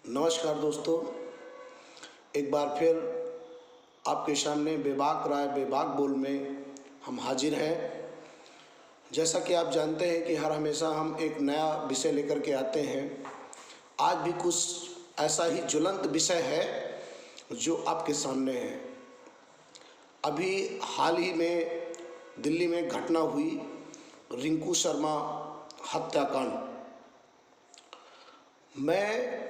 नमस्कार दोस्तों, एक बार फिर आपके सामने बेबाक राय बेबाक बोल में हम हाजिर हैं। जैसा कि आप जानते हैं कि हर हमेशा हम एक नया विषय लेकर के आते हैं। आज भी कुछ ऐसा ही ज्वलंत विषय है जो आपके सामने है। अभी हाल ही में दिल्ली में घटना हुई, रिंकू शर्मा हत्याकांड। मैं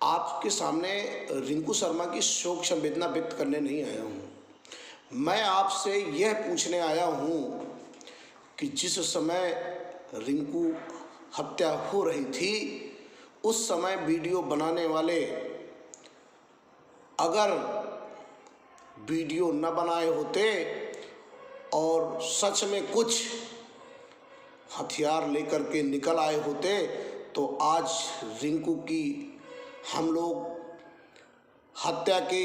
आपके सामने रिंकू शर्मा की शोक संवेदना व्यक्त करने नहीं आया हूँ। मैं आपसे यह पूछने आया हूँ कि जिस समय रिंकू हत्या हो रही थी उस समय वीडियो बनाने वाले अगर वीडियो न बनाए होते और सच में कुछ हथियार लेकर के निकल आए होते तो आज रिंकू की हम लोग हत्या के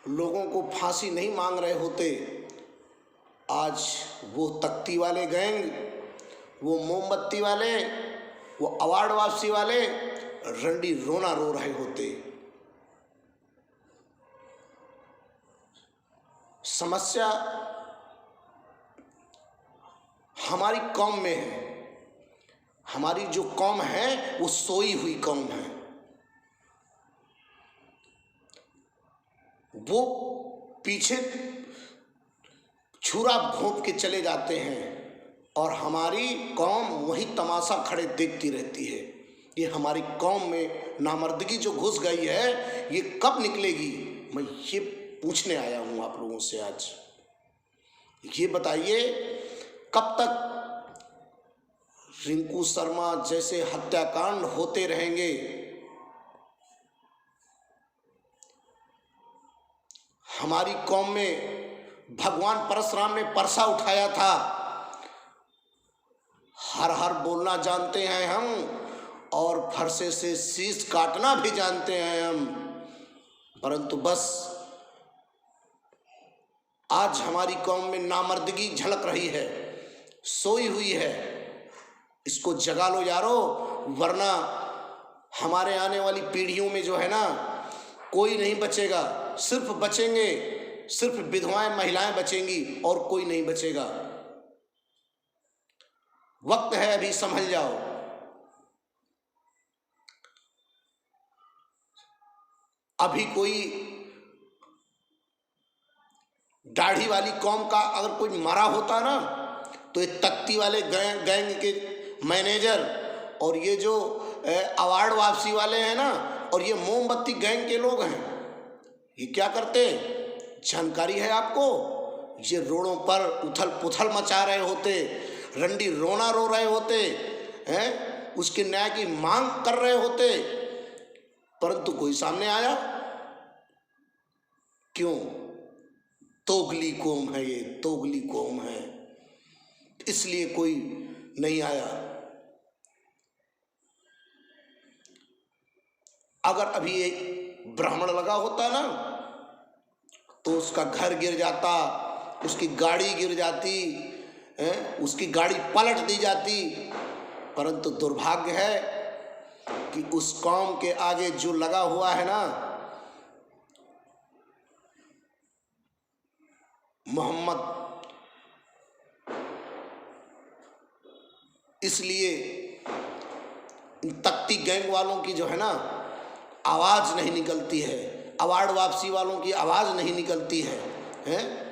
लोगों को फांसी नहीं मांग रहे होते। आज वो तख्ती वाले गैंग, वो मोमबत्ती वाले, वो अवार्ड वापसी वाले रंडी रोना रो रहे होते। समस्या हमारी कौम में है। हमारी जो कौम है वो सोई हुई कौम है। वो पीछे छुरा घोंप के चले जाते हैं और हमारी कौम वही तमाशा खड़े देखती रहती है। ये हमारी कौम में नामर्दगी जो घुस गई है ये कब निकलेगी, मैं ये पूछने आया हूँ आप लोगों से। आज ये बताइए कब तक रिंकू शर्मा जैसे हत्याकांड होते रहेंगे। हमारी कौम में भगवान परशुराम ने परसा उठाया था। हर हर बोलना जानते हैं हम और फरसे से शीश काटना भी जानते हैं हम, परंतु बस आज हमारी कौम में नामर्दगी झलक रही है, सोई हुई है। इसको जगा लो यारो, वरना हमारे आने वाली पीढ़ियों में जो है ना कोई नहीं बचेगा। सिर्फ बचेंगे, सिर्फ विधवाएं महिलाएं बचेंगी और कोई नहीं बचेगा। वक्त है, अभी संभल जाओ। अभी कोई दाढ़ी वाली कौम का अगर कोई मरा होता ना तो ये तख्ती वाले गैंग के मैनेजर और ये जो अवार्ड वापसी वाले हैं ना और ये मोमबत्ती गैंग के लोग हैं, ये क्या करते जानकारी है आपको? ये रोडों पर उथल पुथल मचा रहे होते, रंडी रोना रो रहे होते हैं, उसके न्याय की मांग कर रहे होते, परंतु कोई सामने आया क्यों? तोगली कौम है, ये तोगली कौम है, इसलिए कोई नहीं आया। अगर अभी एक ब्राह्मण लगा होता ना तो उसका घर गिर जाता, उसकी गाड़ी गिर जाती, उसकी गाड़ी पलट दी जाती। परंतु दुर्भाग्य है कि उस कौम के आगे जो लगा हुआ है ना मोहम्मद, इसलिए तख्ती गैंग वालों की जो है ना आवाज़ नहीं निकलती है, अवार्ड वापसी वालों की आवाज़ नहीं निकलती है, हैं?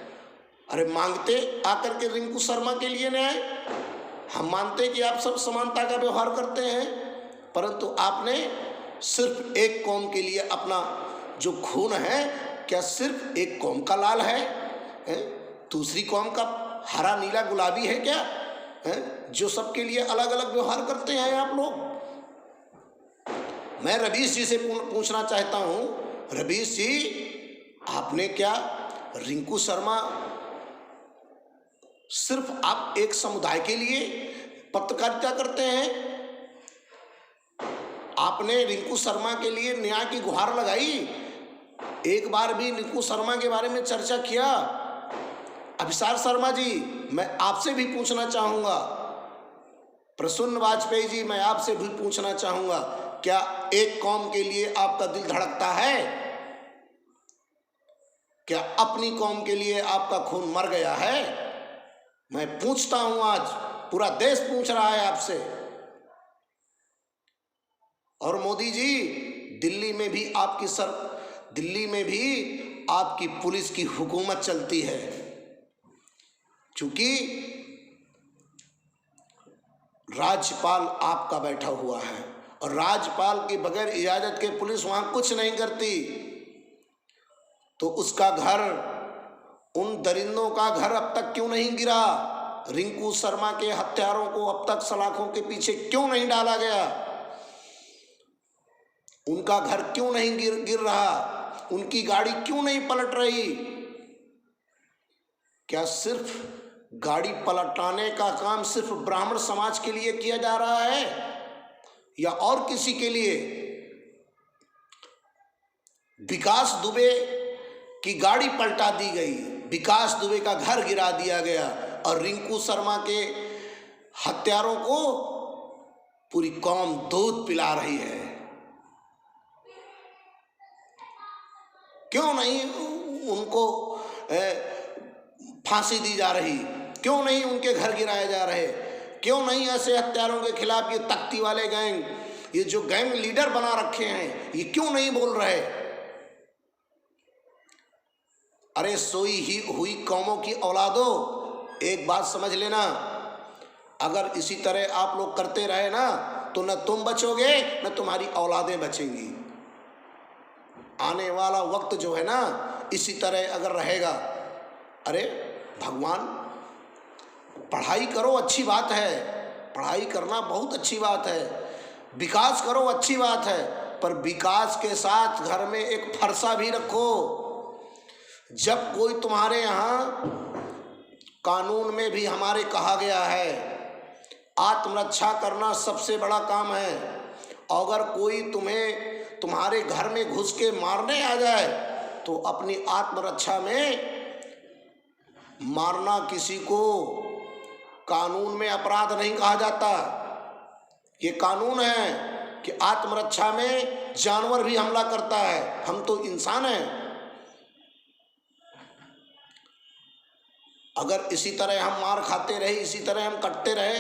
अरे मांगते आकर के रिंकू शर्मा के लिए न्याय। हम मानते कि आप सब समानता का व्यवहार करते हैं, परंतु आपने सिर्फ एक कौम के लिए अपना जो खून है, क्या सिर्फ एक कौम का लाल है? दूसरी कौम का हरा नीला गुलाबी है क्या? जो सबके लिए अलग अलग व्यवहार करते हैं आप लोग। मैं रवीश जी से पूछना चाहता हूं, रवीश जी आपने क्या रिंकू शर्मा सिर्फ आप एक समुदाय के लिए पत्रकारिता करते हैं? आपने रिंकू शर्मा के लिए न्याय की गुहार लगाई? एक बार भी रिंकू शर्मा के बारे में चर्चा किया? अभिसार शर्मा जी मैं आपसे भी पूछना चाहूँगा, प्रसन्न वाजपेयी जी मैं आपसे भी पूछना चाहूँगा, क्या एक कौम के लिए आपका दिल धड़कता है? क्या अपनी कौम के लिए आपका खून मर गया है? मैं पूछता हूं, आज पूरा देश पूछ रहा है आपसे। और मोदी जी, दिल्ली में भी आपकी पुलिस की हुकूमत चलती है, क्योंकि राज्यपाल आपका बैठा हुआ है और राज्यपाल के बगैर इजाजत के पुलिस वहां कुछ नहीं करती। तो उसका घर, उन दरिंदों का घर अब तक क्यों नहीं गिरा? रिंकू शर्मा के हत्यारों को अब तक सलाखों के पीछे क्यों नहीं डाला गया? उनका घर क्यों नहीं गिर रहा? उनकी गाड़ी क्यों नहीं पलट रही? क्या सिर्फ गाड़ी पलटाने का काम सिर्फ ब्राह्मण समाज के लिए किया जा रहा है या और किसी के लिए? विकास दुबे की गाड़ी पलटा दी गई, विकास दुबे का घर गिरा दिया गया और रिंकू शर्मा के हत्यारों को पूरी कौम दूध पिला रही है। क्यों नहीं उनको फांसी दी जा रही? क्यों नहीं उनके घर गिराए जा रहे? क्यों नहीं ऐसे हत्यारों के खिलाफ ये तख्ती वाले गैंग, ये जो गैंग लीडर बना रखे हैं, ये क्यों नहीं बोल रहे? अरे सोई ही हुई कौमों की औलादों, एक बात समझ लेना, अगर इसी तरह आप लोग करते रहे ना तो न तुम बचोगे न तुम्हारी औलादें बचेंगी। आने वाला वक्त जो है ना, इसी तरह अगर रहेगा, अरे भगवान, पढ़ाई करो अच्छी बात है, पढ़ाई करना बहुत अच्छी बात है, विकास करो अच्छी बात है, पर विकास के साथ घर में एक फरसा भी रखो। जब कोई तुम्हारे यहाँ, कानून में भी हमारे कहा गया है आत्मरक्षा करना सबसे बड़ा काम है। अगर कोई तुम्हारे घर में घुस के मारने आ जाए तो अपनी आत्मरक्षा में मारना किसी को कानून में अपराध नहीं कहा जाता। ये कानून है कि आत्मरक्षा में जानवर भी हमला करता है, हम तो इंसान हैं। अगर इसी तरह हम मार खाते रहे, इसी तरह हम कटते रहे,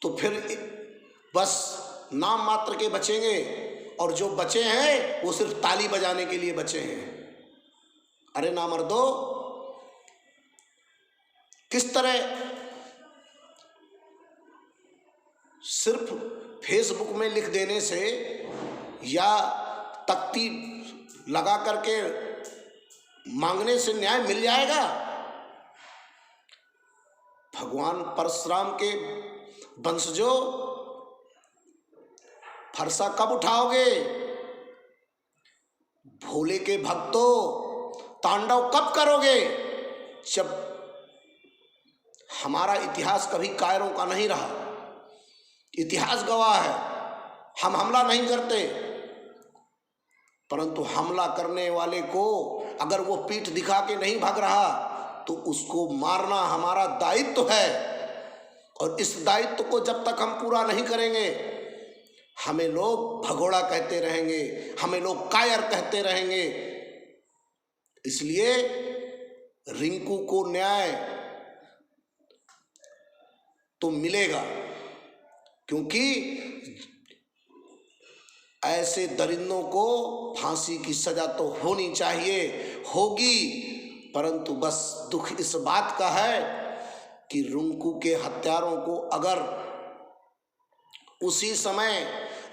तो फिर बस नाम मात्र के बचेंगे, और जो बचे हैं वो सिर्फ ताली बजाने के लिए बचे हैं। अरे ना मर्दो, किस तरह सिर्फ फेसबुक में लिख देने से या तख्ती लगा करके मांगने से न्याय मिल जाएगा? भगवान परशुराम के वंशजों, फरसा कब उठाओगे? भोले के भक्तों, तांडव कब करोगे? जब हमारा इतिहास कभी कायरों का नहीं रहा, इतिहास गवाह है, हम हमला नहीं करते, परंतु हमला करने वाले को अगर वो पीठ दिखा के नहीं भाग रहा तो उसको मारना हमारा दायित्व है। और इस दायित्व को जब तक हम पूरा नहीं करेंगे, हमें लोग भगोड़ा कहते रहेंगे, हमें लोग कायर कहते रहेंगे। इसलिए रिंकू को न्याय तो मिलेगा, क्योंकि ऐसे दरिंदों को फांसी की सजा तो होनी चाहिए, होगी, परंतु बस दुख इस बात का है कि रिंकू के हत्यारों को अगर उसी समय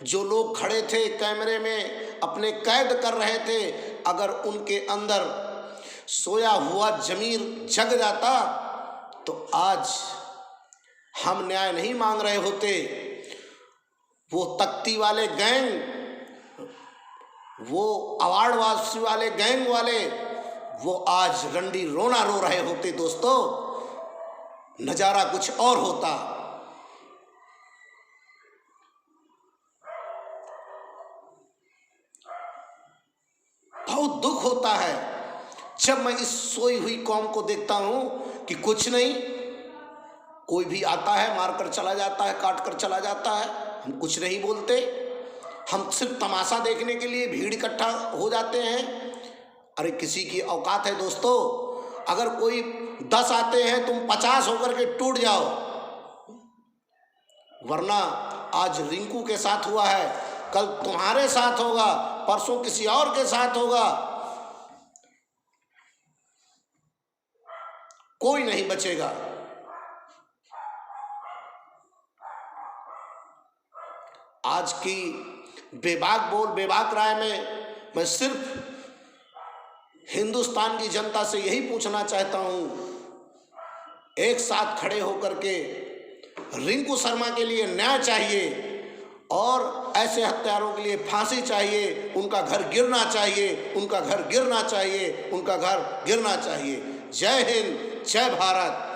जो लोग खड़े थे कैमरे में अपने कैद कर रहे थे, अगर उनके अंदर सोया हुआ जमीर जग जाता तो आज हम न्याय नहीं मांग रहे होते। वो तख्ती वाले गैंग, वो अवार्ड वापसी वाले गैंग वाले, वो आज रंडी रोना रो रहे होते। दोस्तों, नजारा कुछ और होता। बहुत दुख होता है जब मैं इस सोई हुई कौम को देखता हूं कि कुछ नहीं, कोई भी आता है मारकर चला जाता है, काट कर चला जाता है, हम कुछ नहीं बोलते, हम सिर्फ तमाशा देखने के लिए भीड़ इकट्ठा हो जाते हैं। अरे किसी की औकात है दोस्तों, अगर कोई 10 आते हैं तुम 50 होकर के टूट जाओ, वरना आज रिंकू के साथ हुआ है, कल तुम्हारे साथ होगा, परसों किसी और के साथ होगा, कोई नहीं बचेगा। आज की बेबाक बोल बेबाक राय में मैं सिर्फ हिंदुस्तान की जनता से यही पूछना चाहता हूं, एक साथ खड़े होकर के रिंकू शर्मा के लिए न्याय चाहिए और ऐसे हत्यारों के लिए फांसी चाहिए, उनका घर गिरना चाहिए, उनका घर गिरना चाहिए, उनका घर गिरना चाहिए। जय हिंद, जय भारत।